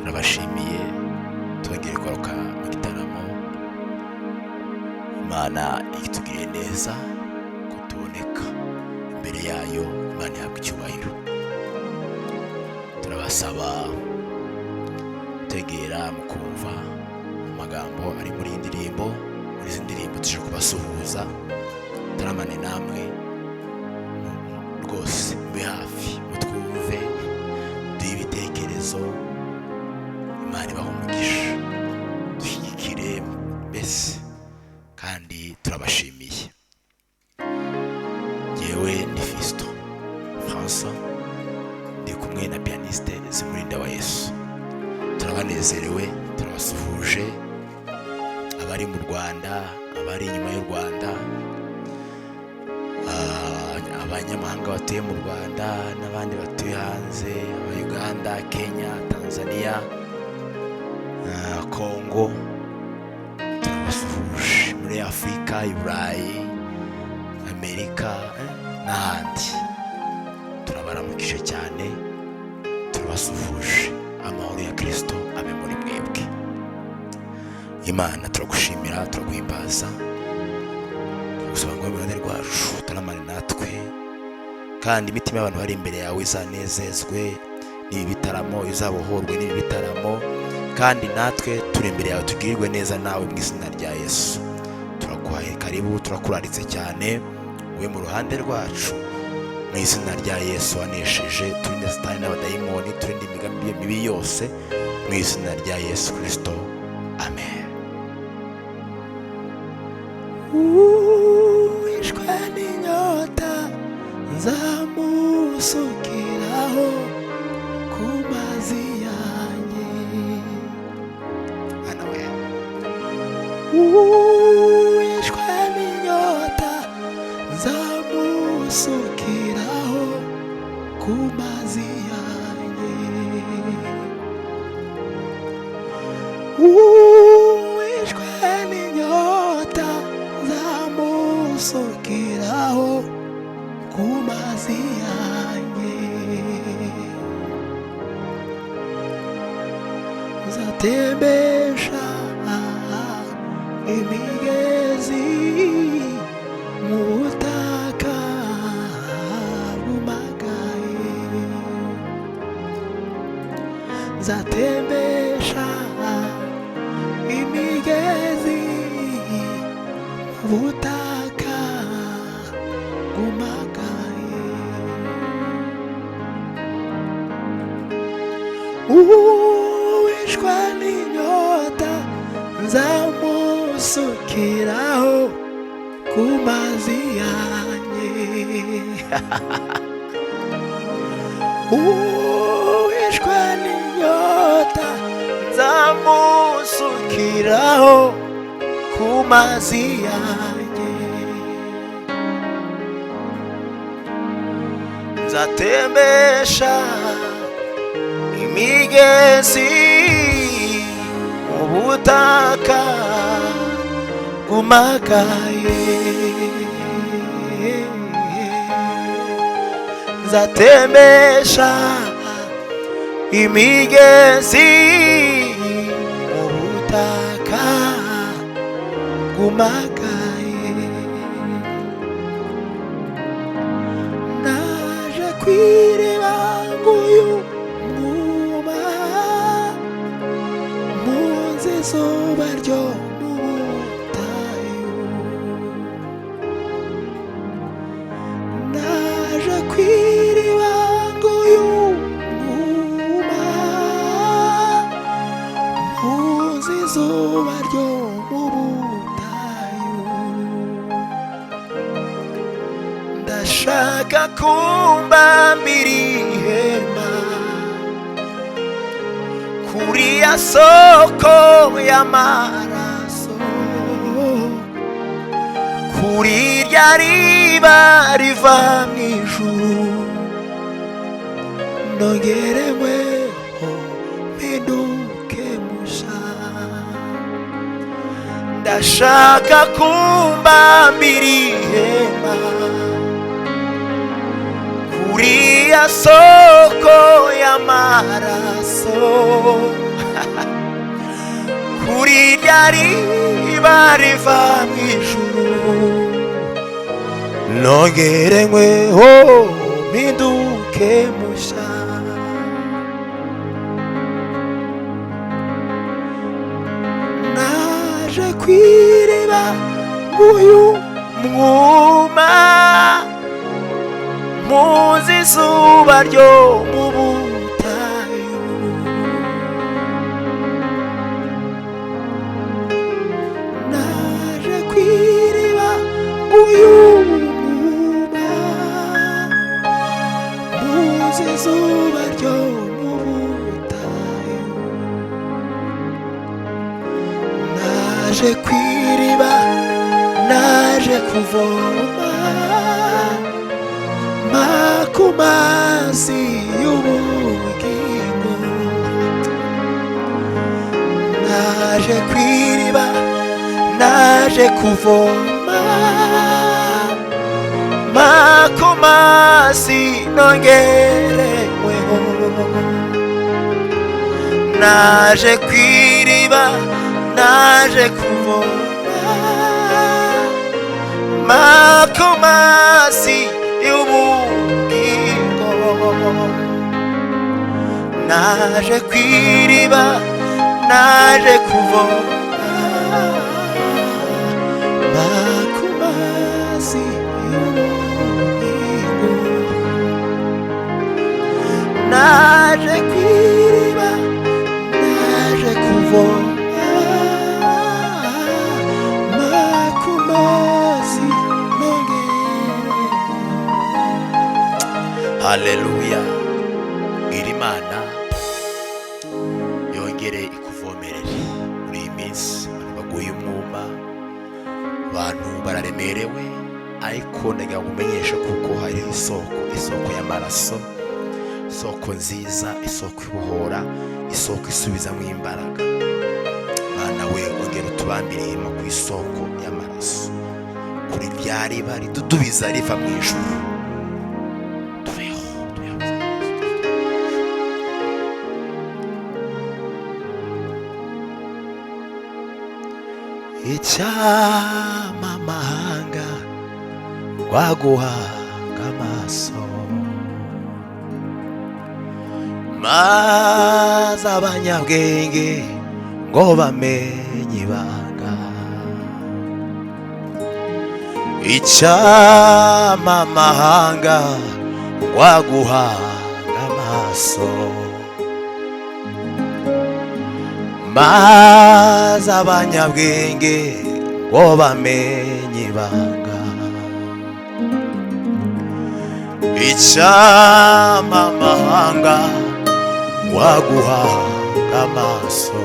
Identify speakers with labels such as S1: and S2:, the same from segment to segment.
S1: turabashimiye twongere kugaruka mu gitaramo. Imana itugiriye neza ko tuboneka imbere yayo. Imana ihabwa icyubahiro. Turabasaba tegera mu kumva amagambo ari muri iyi ndirimbo. Muri izi ndirimbo tuje kubasuhuza, taramane namwe rwose, mube hafi mutwumve, duhe ibitekerezo. Imana ibahe umugisha, dushyigikire mbese, kandi turabashimiye. Yewe ni Fiston François, ndi kumwe na pianiste Zimurinda wa Yesu. Turabanezerewe, turabasuhuje abari mu Rwanda, abari inyuma y'u Rwanda, abanyamahanga batuye mu Rwanda n'abandi batuye hanze, Uganda, Kenya, Tanzania, Congo. Turabasuhuje muri Afurika, Burayi, Amerika n'ahandi. Turabaramukije cyane, turabasuhuje. Amahoro ya Kristo abe muri mwebwe. Imana turagushimira, turaguhimbaza, turagusaba ngo mu ruhande rwacu taramane natwe, kandi imitima y'abantu bari imbere yawe izanezezwe n'ibi bitaramo, izabohorwe n'ibi bitaramo, kandi natwe turi imbere yawe tugirirwe neza nawe mu izina rya Yesu. Turaguhaye karibu, turakuraritse cyane, ube mu ruhande rwacu mu izina rya Yesu wanesheje. Turinde Satani n'abadayimoni, turinde imigambi mibi yose mu izina rya Yesu Kristo. Amen. Uwishwe n'inyota nzamusukiraho ku mazi yanjye. Uwishwe n'inyota nzamusukiraho ku mazi yanjye. Uwishwe n'inyota nzamusukiraho ku mazi yanjye. Nzatembesha imigezi mu butaka bumagaye. Nzatembesha imigezi mu butaka bumagaye. Uwishwe n'inyota nzamusukiraho ku mazi yanjye. Uwishwe n'inyota nzamusukiraho ku mazi yanjye. Nzatembesha imigezi mu butaka bumagaye. Nzatembesha imigezi mu butaka bumagaye. Naje kw'iriba nguyu mwuma, munsi izuba ryo mu butayu. Naje kw'iriba nguyu mwuma, munsi izuba ryo mu butayu. Ndashaka kumbambira ihema kuri ya soko y'amaraso, kuri rya riba riva mu ijuru. Nongeremweho mpinduke musha. Ndashaka kumbambira ihema kuri ya soko y'amaraso, kuri rya riba riva mu ijuru, nongere nkweho mpinduke mushya. Naje kw'iriba nguyu mwuma, muzi izuba ryo mu butayu. Naje kw'iriba nguyu mwuma, muzi izuba ryo mu butayu. Naje kw'iriba, naje kuvoma ku mazi y'ubugingo. Naje kw'iriba, naje kuvoma ku mazi nongere nkweho. Naje kw'iriba, naje kuvoma ku mazi y'ubugingo. Naje kw'iriba, naje kuvoma ku mazi y'ubugingo. Naje kw'iriba, naje kuvoma ku mazi nongere. Haleluya. Bwira Imana yongere ikuvomerere muri iyi minsi. Abantu baguye umwuma, abantu bararemerewe, ariko ndagira ngo umenyeshe kuko hari isoko y'amaraso, isoko nziza, isoko ibohora, isoko isubizamo imbaraga. Mana we, ongera utubambiremo ku isoko y'amaraso, kuri rya riba ridudubiza riva mu ijuru. Icyama amahanga rwaguhanga amaso, maze abanyabwenge ngo bamenye ibanga. Icyama amahanga rwaguhanga amaso, maze abanyabwenge ngo bamenye ibanga. Icyama amahanga rwaguhanga amaso,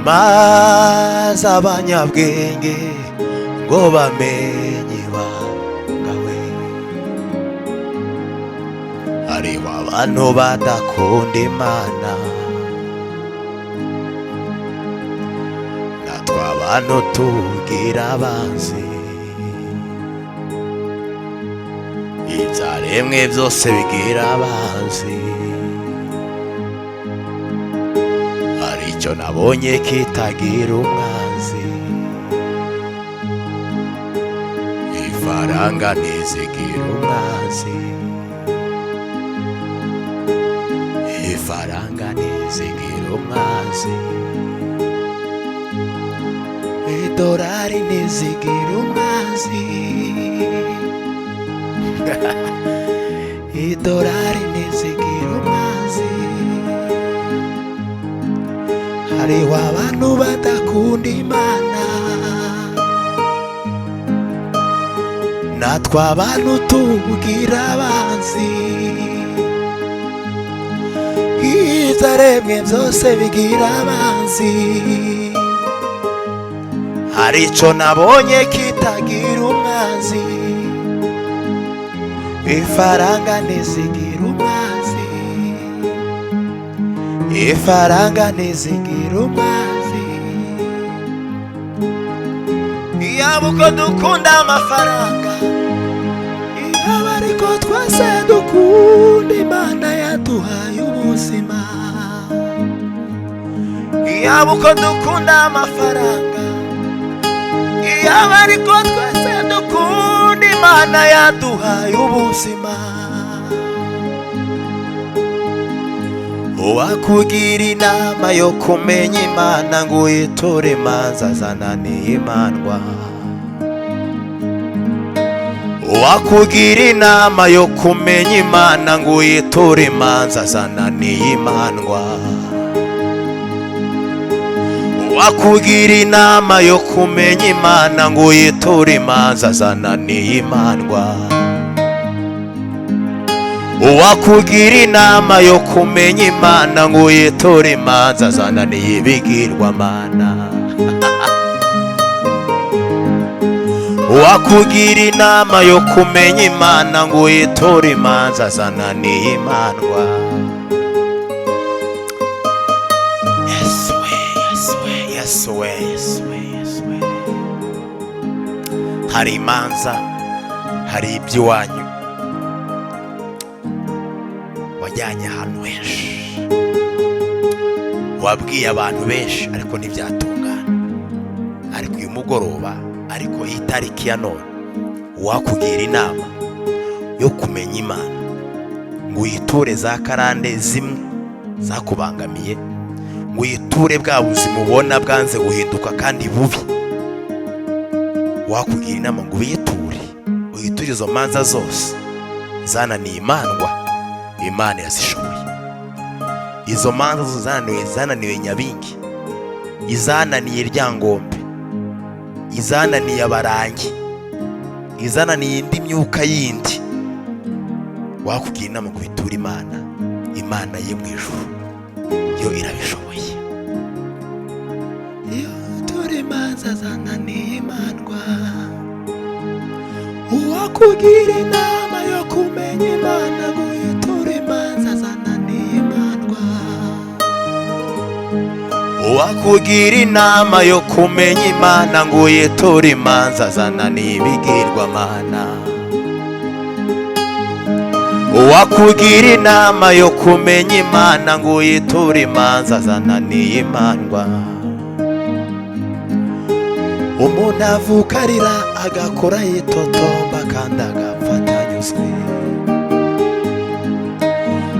S1: maze abanyabwenge ngo bamenye ibanga we. Hariho abantu badakunda Imana, natwe abantu tugira abanzi. Ibyaremwe byose bigira abanzi, hari icyo nabonye kitagira umwanzi. Ifaranga ntizigira umwanzi, ifaranga ntizigira umwanzi, idolari ntizigira umwanzi, idolari ntizigira umwanzi. Hariho abantu badakunda Imana, natwe abantu tugira abanzi. Ibyaremwe byose bigira abanzi, hari icyo nabonye kitagira umwanzi. Ifaranga ntizigira umwanzi, ifaranga ntizigira umwanzi. Iyaba uko dukunda amafaranga, iyaba ariko twese dukunda Imana yaduhaye ubuzima. yaba uko dukunda amafaranga, yaba ariko twese dukunda Imana yaduhaye ubuzima. Uwakugira inama yo kumenya Imana ngo uyitore imanza zananiye imandwa. Uwakugira inama yo kumenya Imana ngo uyitore imanza zananiye imandwa. Uwakugira inama yo kumenya Imana ngo uyitore imanza zananiye imandwa. Uwakugira inama yo kumenya Imana ngo uyitore imanza zananiye ibigirwamana. Uwakugira inama yo kumenya Imana ngo uyitore imanza zananiye imandwa. Yesu we, Yesu we, Yesu we, Yesu we, Yesu we. Hari imanza, hari iby'iwanyu wajyanye ahantu henshi, wabwiye abantu benshi ariko ntibyatungana. Ariko uyu mugoroba, ariko iyi tariki ya none, uwakugira inama yo kumenya Imana ngo uyiture za karande zimwe zakubangamiye, ngo uyiture bwa buzima ubona bwanze guhinduka kandi bubi, wakugira inama ngo uyiture, uyiture izo manza zose zananiye imandwa. Imana yazishoboye. Izo manza zananiwe Nyabingi, izananiye Ryangombe, izananiye Abarangi, izananiye indi myuka yindi, wakugira inama ngo uyiture Imana. Imana ye mu ijuru yo irabishoboye. Uyiture imanza zananiye imandwa. Uwakugira inama yo kumenya Imana ngo uyiture imanza zananiye imandwa. Uwakugira inama yo kumenya Imana ngo uyiture imanza zananiye ibigirwamana. Uwakugira inama yo kumenya Imana ngo uyiture imanza zananiye imandwa. Umuntu avuka arira agakora yitotomba kandi agapfa atanyuzwe.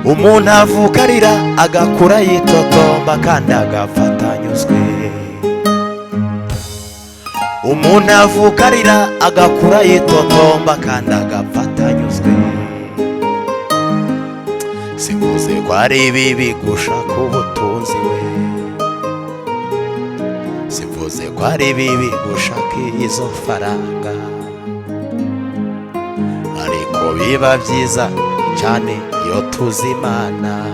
S1: Umuntu avuka arira agakora yitotomba kandi agapfa atanyuzwe. Umuntu avuka arira agakora yitotomba kandi agapfa atanyuzwe. Simvuze ko ari bibi gushaka ubutunzi we, simvuze ko ari bibi gushaka izo faranga, ariko biba byiza cyane iyo tuzi Imana.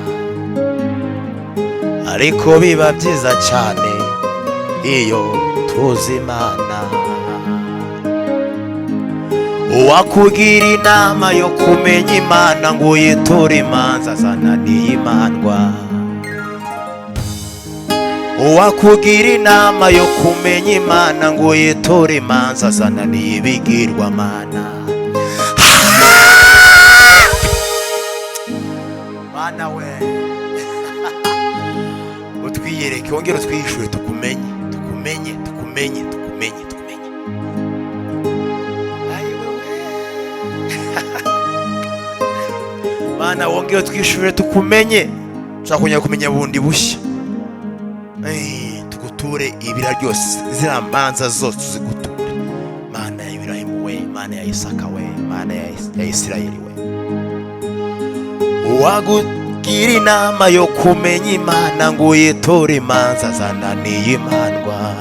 S1: Ariko biba byiza cyane iyo tuzi Imana. Uwakugira inama yo kumenya Imana ngo uyiture imanza zananiye imandwa. Uwakugira inama yo kumenya Imana ngo uyiture imanza zananiye ibigirwamana. Mana we utwiyereke, wongere utwishure tukumenye, tukumenye, tukumenye, tukumenye, tukumenye. Mana wongere utwishure tukumenye, tuzakunya kumenya bundi bushya. Tuguture ibira ryose, zira manza zose tuziguture. Mana ya Ibrahimu we, Mana ya Isaka we, Mana ya Isirayeli we. Uwakugira inama yo kumenya Imana ngo uyiture imanza zananiye imandwa.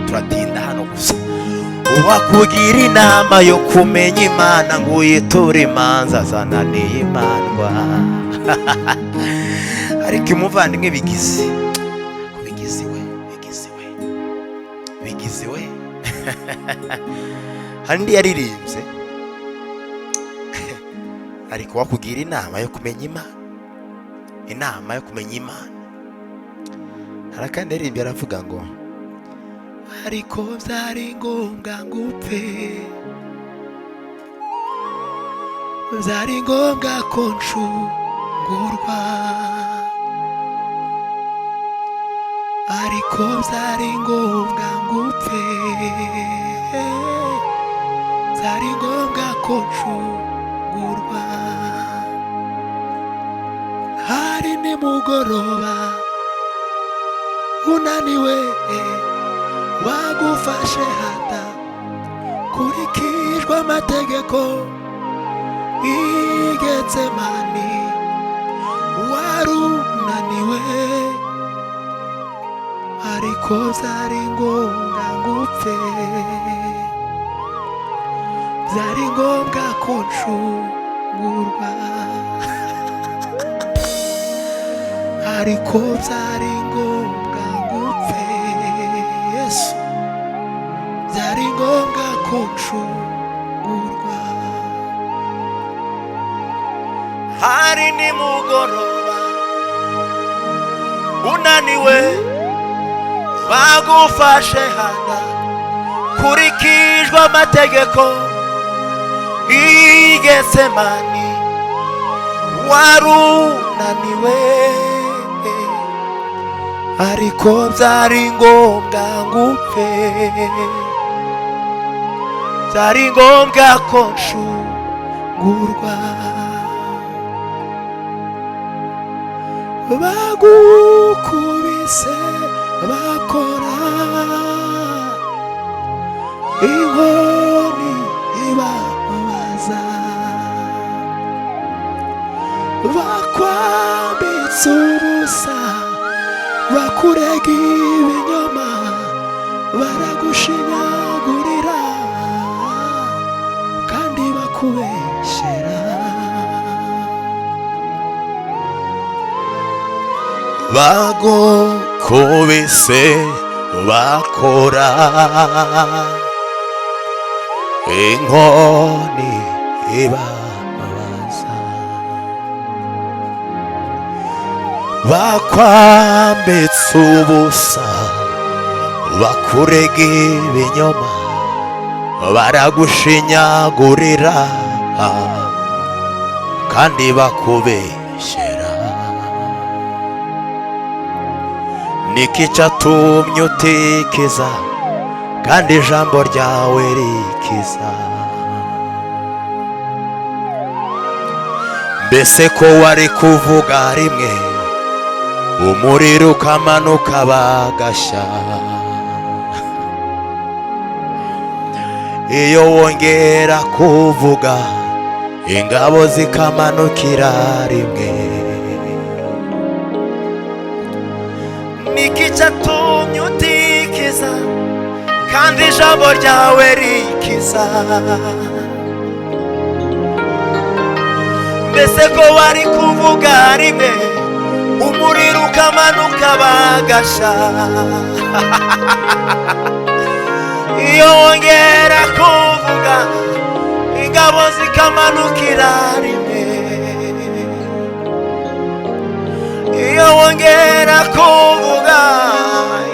S1: Turatinda hano gusa. Uwakugira inama yo kumenya Imana ngo uyiture imanza zananiye imandwa. Ariko umuvandimwe bigize we handi yaririmbye, ariko wakugira inama yo kumenya Imana, inama yo kumenya Imana. Harakandi yaririmbye aravuga ngo ariko byari ngombwa ngo upfe, byari ngombwa ko nshungurwa, ariko byari ngombwa ngupfe, byari ngombwa ko ncungurwa. Hari nimugoroba unaniwe, wagufashe hata kurikijwe amategeko i Getsemani, wari unaniwe ariko byari ngombwa ngupfe, byari ngombwa ko ncungurwa, ariko byari ngombwa ngupfe Yesu, byari ngombwa ko ncungurwa. Hari nimugoroba unaniwe, bagufashe hana kurikijwe amategeko i Getsemani, wari unaniwe ariko byari ngombwa ngupfe, byari ngombwa ko ncungurwa. Bagukubise bakora inkoni ibabaza, bakwambitse ubusa bakurega ibinyoma, baragushinyagurira kandi bakubeshyera. Bagukubise bakora inkoni ibabaza, bakwambitse ubusa bakurega ibinyoma, baragushinyagurira kandi bakubeshyera. Niki cyatumye utikiza kandi ijambo ryawe rikiza? Mbese ko wari kuvuga rimwe umuriro ukamanuka bagashya, iyo wongera kuvuga ingabo zikamanukira rimwe? Niki cyatumye utikiza kandi ijambo ryawe rikiza? Mbese ko wari kuvuga rimwe umuriro ukamanuka bagashya, iyo wongera kuvuga ingabo zikamanukira rimwe? Iyo wongera kuvuga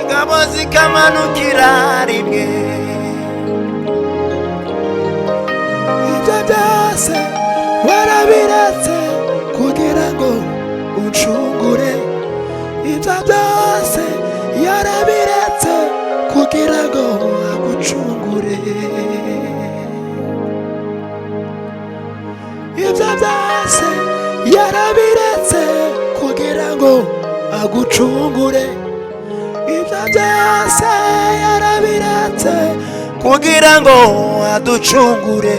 S1: ingabo zikamanukira rimwe? Ibyo byose warabiretse kugira ngo uncungure, ibyo byose yarabiretse kugira ngo agucungure, ibyo byose yarabiretse kugira ngo agucungure, ibyo byose yarabiretse kugira ngo aducungure,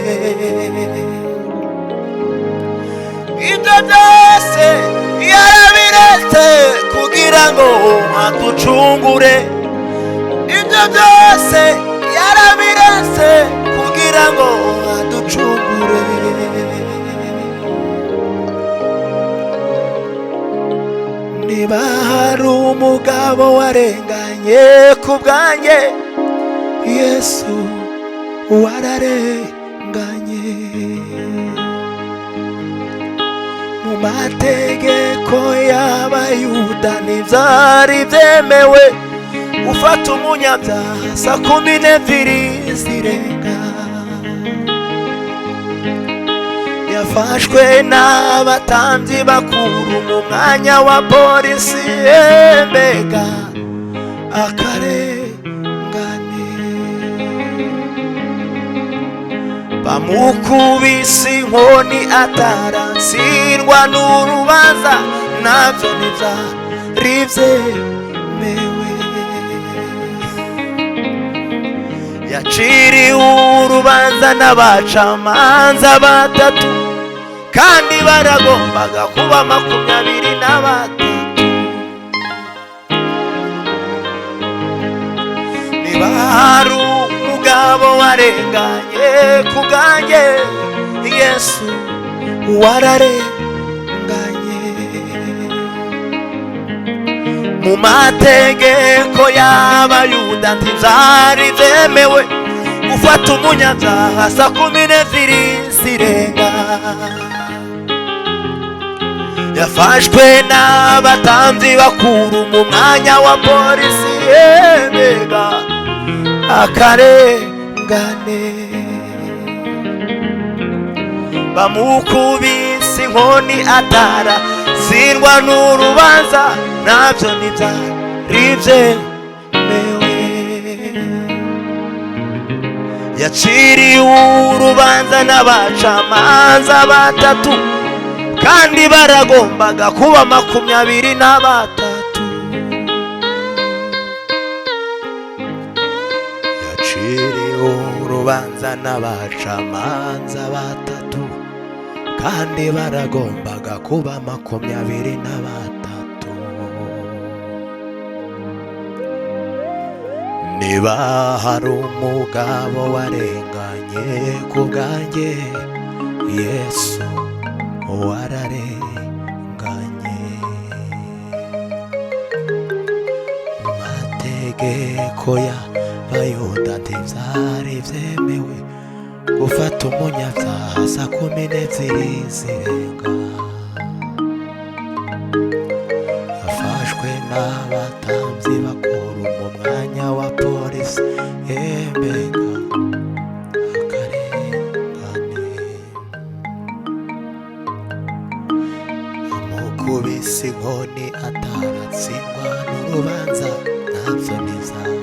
S1: ibyo byose yarabiretse kugira ngo aducungure, ibyo byose yarabiretse kugira ngo aducungure. Niba hari umugabo warenganye ku bwanjye, Yesu wararenganye. Mu mategeko y'Abayuda ntibyari byemewe ufata umunyabyaha saa 12 zirenga. Yafashwe n'abatambyi bakuru mu mwanya wa polisi, mbega akarengane. Bamukubise inkoni ataratsindwa n'urubanza, nabyo ntibyari byemewe. Yaciriwe urubanza n'abacamanza batatu, kandi baragombaga kuba 23. Niba hari umugabo warenganye ku bwanjye, Yesu wararenganye. Mu mategeko y'Abayuda ntibyari byemewe gufata umunyabyaha saa 12 zirenga. Yafashwe n'abatambyi bakuru mu mwanya wa polisi, yemega akarengane. Bamukubise inkoni ataratsindwa n'urubanza, nabyo ntibyari byemewe. Yaciriwe urubanza n'abacamanza batatu, kandi baragombaga kuba 23. Yaciriwe urubanza n'abacamanza batatu, kandi baragombaga kuba 23. Niba hari umugabo warenganye ku bwanjye, Yesu wararenganye. Mu mategeko y'Abayuda ntibyari byemewe gufata umunyabyaha saa 12 zirenga. Yafashwe n'abatambyi bakuru mu mwanya wa polisi, yemega akarengane. Bamukubise inkoni ataratsindwa n'urubanza, nabyo ntibyari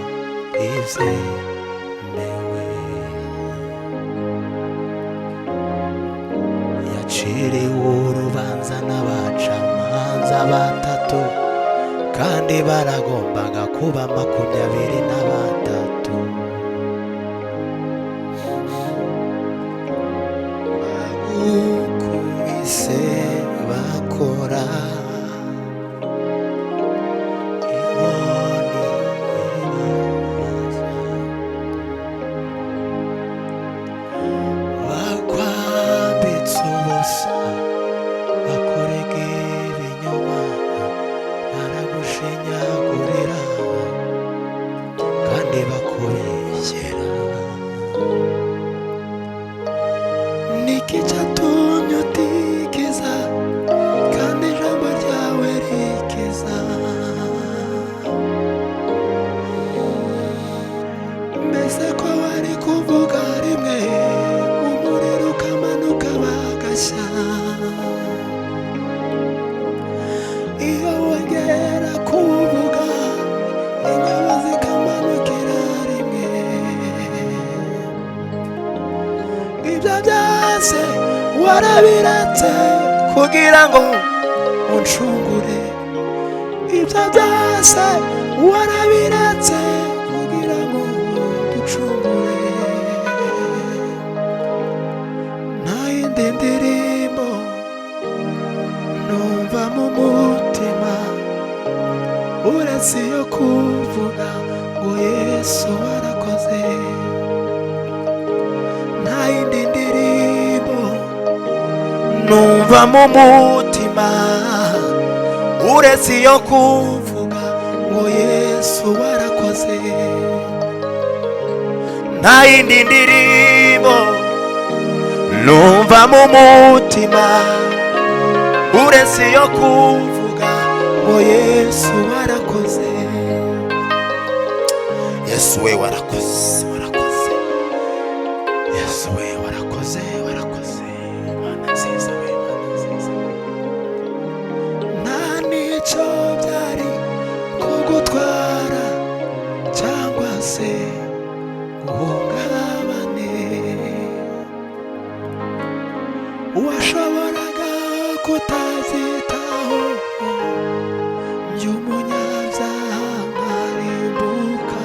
S1: byemewe. Yaciriwe urubanza n'abacamanza batatu, kandi baragombaga kuba 23. Bagukubise bakora inkoni bakwambitse ubusa, bakurega ibinyoma, baragushinyagurira kandi bakubeshyera. Niki cyatumye utikiza, kandi ijambo ryawe rikiza? Mbese ko wari kuvuga rimwe, umuriro ukamanuka bagashya? Iyo wongera kuvuga, ingabo zikamanukira rimwe. Ibyo byose warabiratse kugira ngo uncungure. Ibyo byose warabiratse kugira ngo ducungure. Nta yindi ndirimbo numva mu mutima uretse iyo kuvuga ngo Yesu warakoze. Nta yindi ndirimbo numva mu mutima uretse iyo kuvuga ngo Yesu warakoze. Nta yindi ndirimbo numva mu mutima uretse iyo kuvuga ngo Yesu warakoze. Yesu we warakoze, warakoze. Yesu we warakoze, warakoze. Mana nziza we, Mana nziza. Nta nicyo byari kugutwara washoboraga kutazitaho by'umunyabyaha nkarimbuka,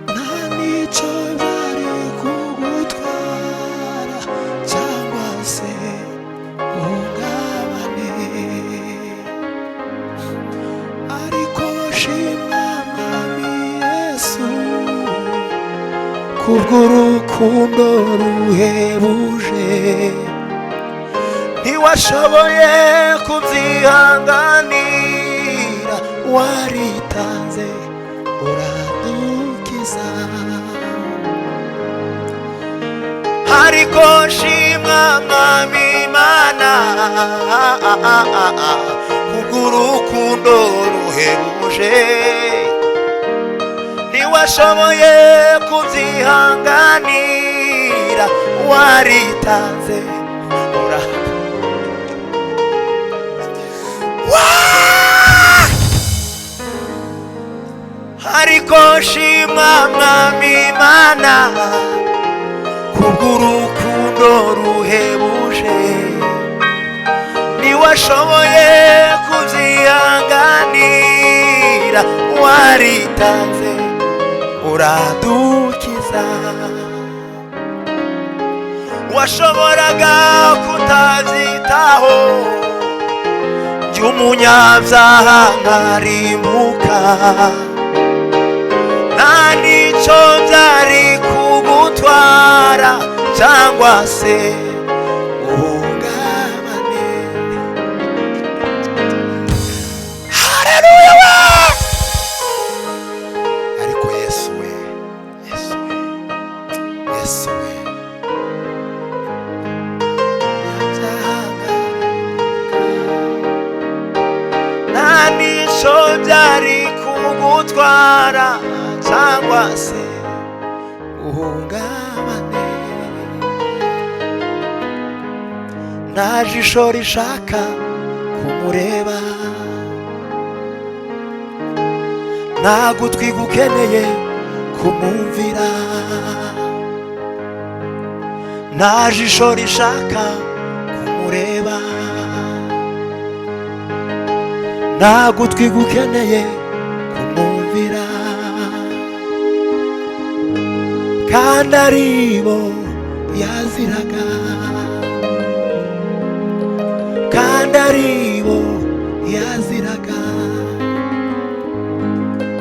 S1: nta n'icyo byari kugutwara cyangwa se uhungabane. Ariko shimwa Mwami Yesu kubw'urukundo ruhebuje, ntiwashoboye kubyihanganira, waritanze uradukiza. Ariko shimwa Mwami Imana kubw'urukundo ruhebuje, ntiwashoboye kubyihanganira, waritanze ariko shimwa Mwami Imana kubw'urukundo ruhebuje, ntiwashoboye kubyihanganira, waritanze uradukiza. Washoboraga kutabyitaho by'umunyabyaha nkarimbuka, nta n'icyo byari kugutwara cyangwa se uhungabane. Haleluya! Ariko Yesu we, Yesu we, Yesu we, nta n'icyo byari kugutwara cyangwa se uhungabane. Nta jisho rishaka kumureba, nta gutwi gukeneye kumwumvira, nta jisho rishaka kumureba, nta gutwi gukeneye kumwumvira, kandi aribo yaziraga, kandi aribo yaziraga.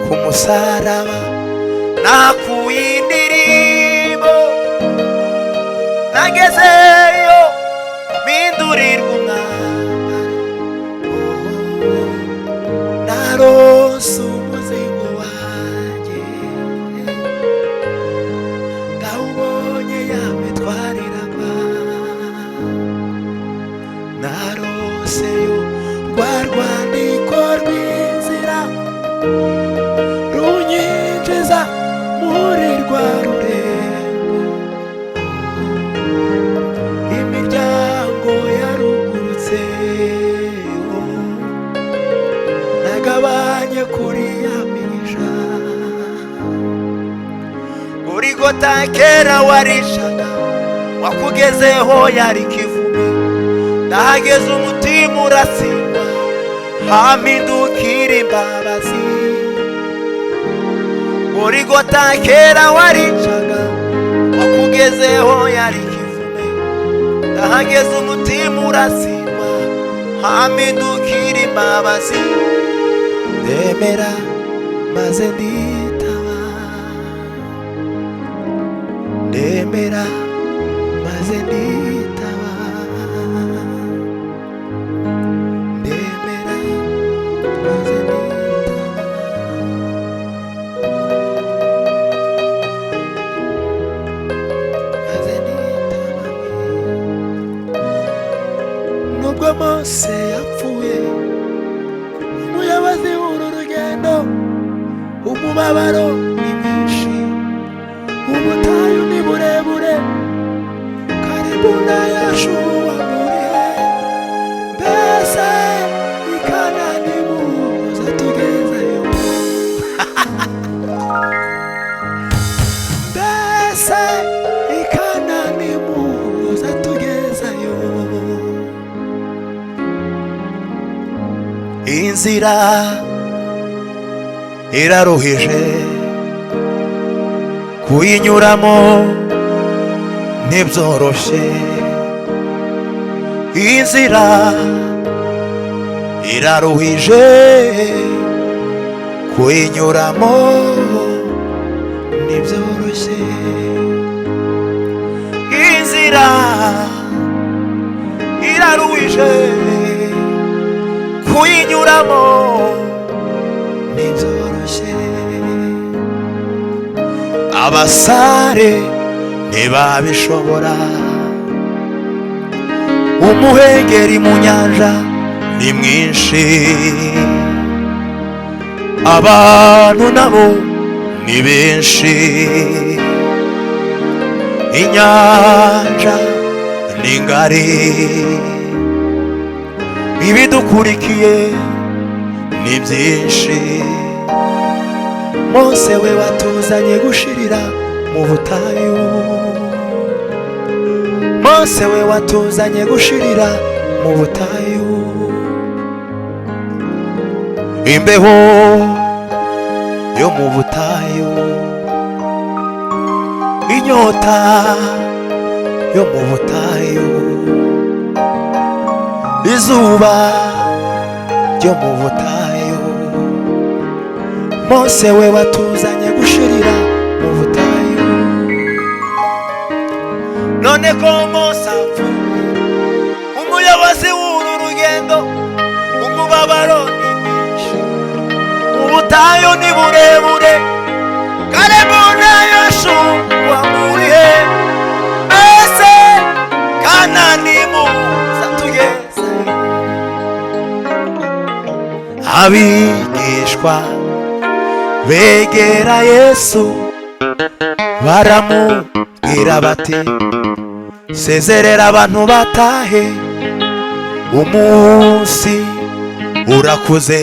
S1: Ku musaraba nakuye indirimbo, nagezeyo mpindurirwa umwambaro, narose umuzigo wanjye, ndawubonye yamitwariragwa, naroseyo rwa rwandiko rw'inzira runyinjiza muri rwa rurembo, imiryango yarugurutse, nagabanye kuri ya migisha. Urigota kera warishaga, wakugezeho yari kivume, ndahageze umutima urasimba, hampindukira imbabazi. Urigota kera warishaga, wakugezeho yari kivume, ndahageze umutima urasimba, hampindukira imbabazi. Ndemera maze nditaba, ndemera maze nditaba, ndemera maze nditaba, maze nditaba. Nubwo Mose yapfuye, umuyobozi w'uru rugendo, umubabaro ni mwinshi, ubutayu ni burebure, karibu na Yashuwa murihe, mbese i Kanani muze tugezeyo. mbese i Kanani muze tugezeyo. inzira iraruhije, kuyinyuramo ntibyoroshye. Inzira iraruhije, kuyinyuramo ntibyoroshye. Inzira iraruhije, kuyinyuramo ntibyoroshye. Abasare ntibabishobora, umuhengeri mu nyanja ni mwinshi, abantu nabo ni benshi. Inyanja ni ngari, ibidukurikiye ni byinshi. Mose we watuzanye gushirira mu butayu, Mose we watuzanye gushirira mu butayu. Imbeho yo mu butayu, inyota yo mu butayu, izuba ryo mu butayu. Mose we watuzanye gushirira mu butayu. None ko Mose apfuye, umuyobozi w'uru rugendo, umubabaro ni mwinshi, ubutayu ni burebure. Kalebu na Yoshua murihe, mbese Kanani muza tugeze. Abigishwa begera Yesu baramubwira bati, sezerera abantu batahe, umunsi urakuze.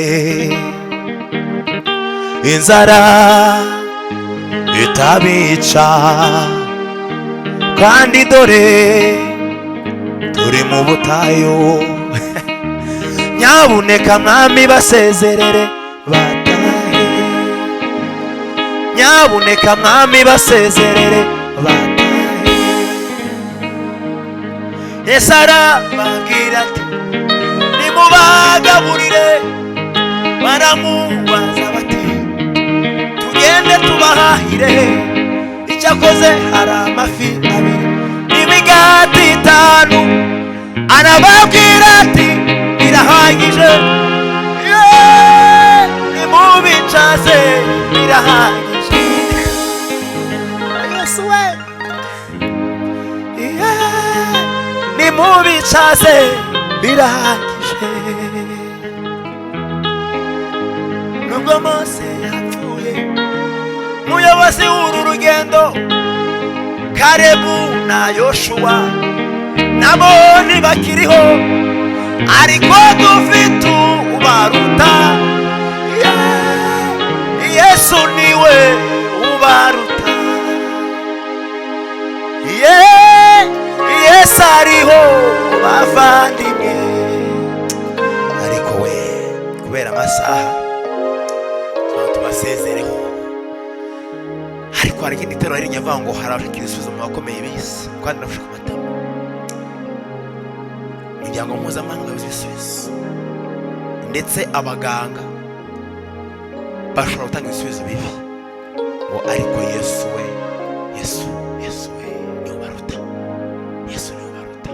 S1: Inzara itabica, kandi dore turi mu butayu. Nyabuneka mwami basezerere batahe, nyabuneka mwami basezerere batahe. Yesu arababwira ati, nimubagaburire. Baramubaza bati, tugende tubahahire. Icyakoze hari amafi 2 n'imigati 5. Arababwira ati, birahagije. Nimubicaze, birahagije. Yesu we, nimubicaze, birahagije. Nubwo Mose yapfuye, umuyobozi w'uru rugendo, Kalebu na Yoshua nabo ntibakiriho, ariko dufite ubaruta. Yesu niwe ubaruta. Yesu ariho bavandimwe. Ariko we, kubera amasaha tubasezereho. Ariko hari ikindi terura rinyava ngo harashikira isubizo mu bakomeye bisi, kandi nafusha ku matama. Imiryango mpuzamahanga y'ibisubizo ndetse abaganga bashobora gutanga ibisubizo bibi, ngo ariko Yesu we, Yesu we niwe baruta. Yesu niwe baruta.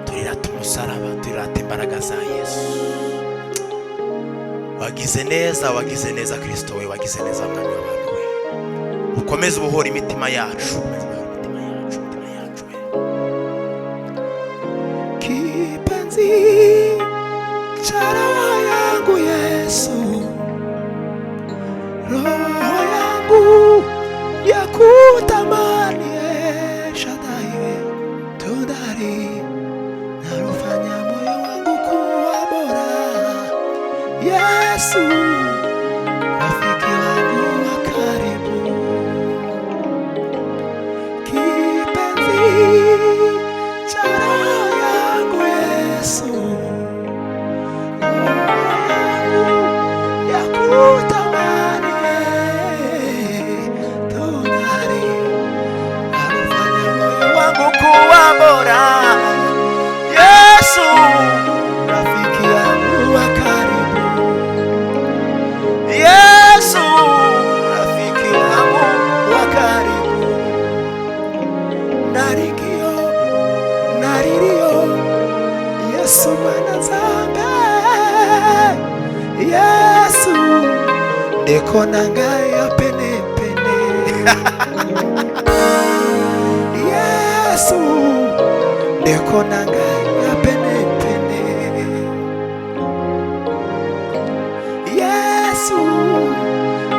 S1: Turirata umusaraba, turirata imbaraga za Yesu. Wagize neza, wagize neza Kristo we, wagize neza mwami w'abantu we. Ukomeze ubuhora imitima yacu, kipenzi cha roho yangu Yesu, roho yangu ya kutamani. Shaddai tudari, narufanya moyo wangu kuwa bora. Yesu rafiki wangu wa karibu, ndeko nangaya pene pene Yesu ndeko nangaya pene pene Yesu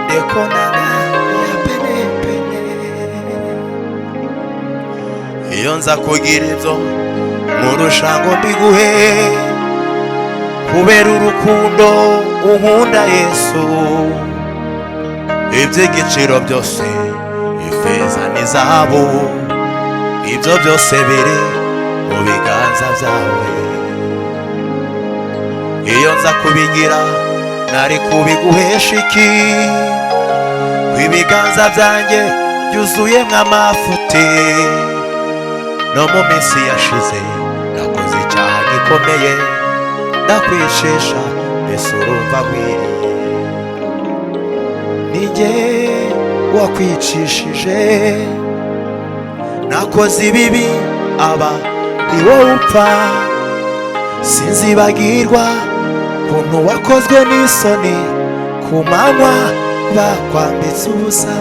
S1: ndeko nangaya pene pene iyo nza kugira ibyo murusha ngo mbiguhe kubera urukundo unkunda Yesu iby'igiciro byose ifeza n'izahabu ibyo byose biri mu biganza byawe iyo nza kubigira nari kubiguhesha iki ibiganza byanjye byuzuyemo amafuti no mu minsi yashize nakoze icyaha gikomeye ndakwishesha mbese urumva gwiriye nijye wakwicishije nakoze ibibi aba ni wowe upfa sinzibagirwa kuntu wakozwe n'isoni ku manywa bakwambitse ubusa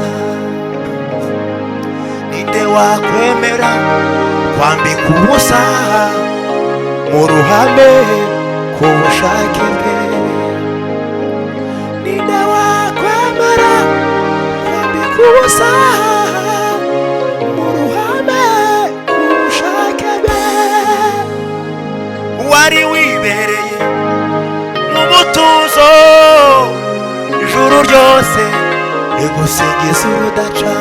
S1: ninde wakwemera kwambika ubusa mu ruhame ku bushake bwe ninde wakwemera kwambika ubusa mu ruhame ku bushake bwe wari wibereye mu mutuzo ijuru ryose rigusingiza urudaca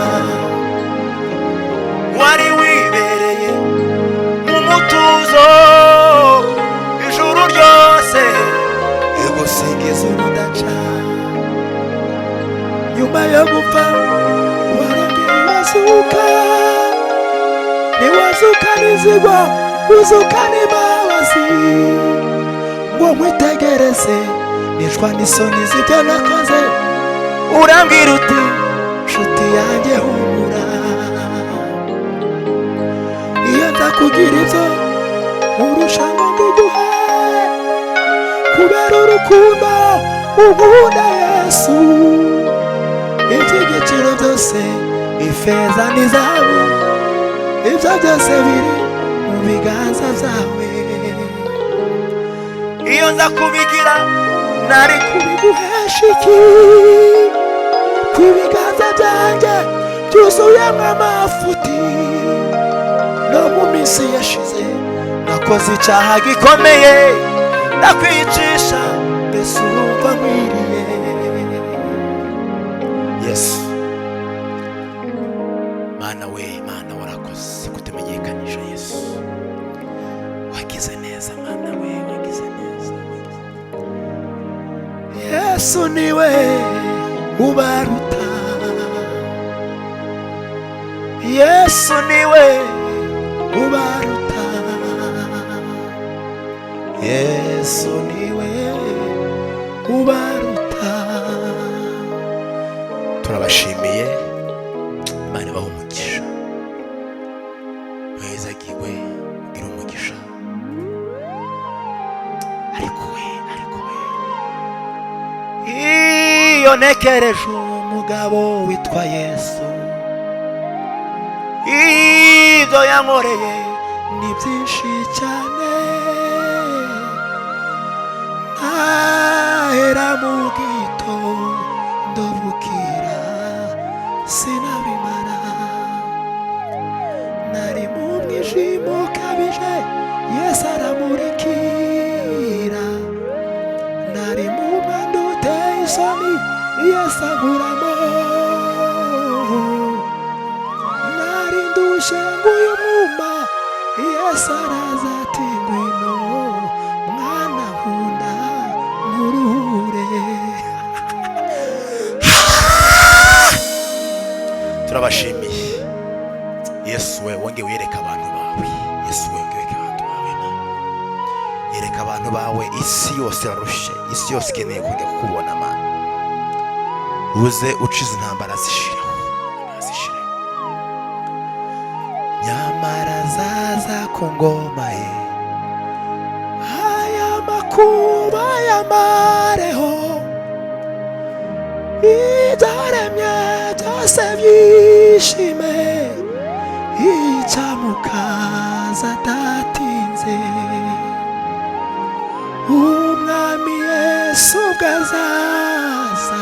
S1: wari wibereye mu mutuzo ijuru ryose rigusingiza urudaca nyuma yo gupfa warongeye urazuka ntiwazuka n'inzigo uzuka n'imbabazi ngo nkwitegereze nicwa n'isoni z'ibyo nakoze urambwira uti nshuti yanjye humura iyo nza kugira ibyo urusha ngo mbiguhe kubera urukundo unkunda Yesu iby'igiciro byose ifeza n'izahabu ibyo byose biri mu biganza byawe iyo nza kubigira nari kubiguhesha iki kw'ibiganza byanjye byuzuyemo amafuti no mu minsi yashize nakoze icyaha gikomeye ndakwicisha mbese urumva nkwiriye Yesu Mana we Mana warakoze kutumenyekanisha Yesu wagize neza Mana we wagize neza Yesu niwe ubaruta Yesu niwe ubaruta Yesu niwe ubaruta turabashimiye Imana ibahe umugisha wezagirwe ugira umugisha ariko we iyo ntekereje umugabo witwa Yesu ibyo yankoreye ni byinshi cyane ntahera mu gitondo bukira sinabimara nari mu mwijima ukabije Yesu aramurikira nari mu mwanda uteye isoni Yesu aguramo nari ndushe nguyu mwuma Yesu araza ati ngwino mwana nkunda nkuruhure turabashimiye Yesu we wongeye uyereka abantu bawe Yesu we wongeye uyereka abantu bawe yereka abantu bawe isi yose yarushe isi yose ikeneye kujya kukubona Mana uze ucize intambara zishiraho nyamara zaza ku ngoma ye aya makuba yamareho byose byishime icyamukaza adatinze. Umwami Yesu bwazaza,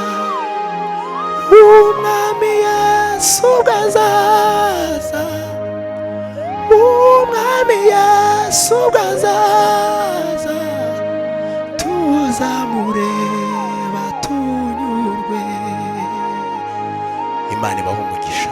S1: Umwami Yesu bwazaza, Umwami Yesu bwazaza, tuzamureba tunyurwe. Imana ibahe umugisha.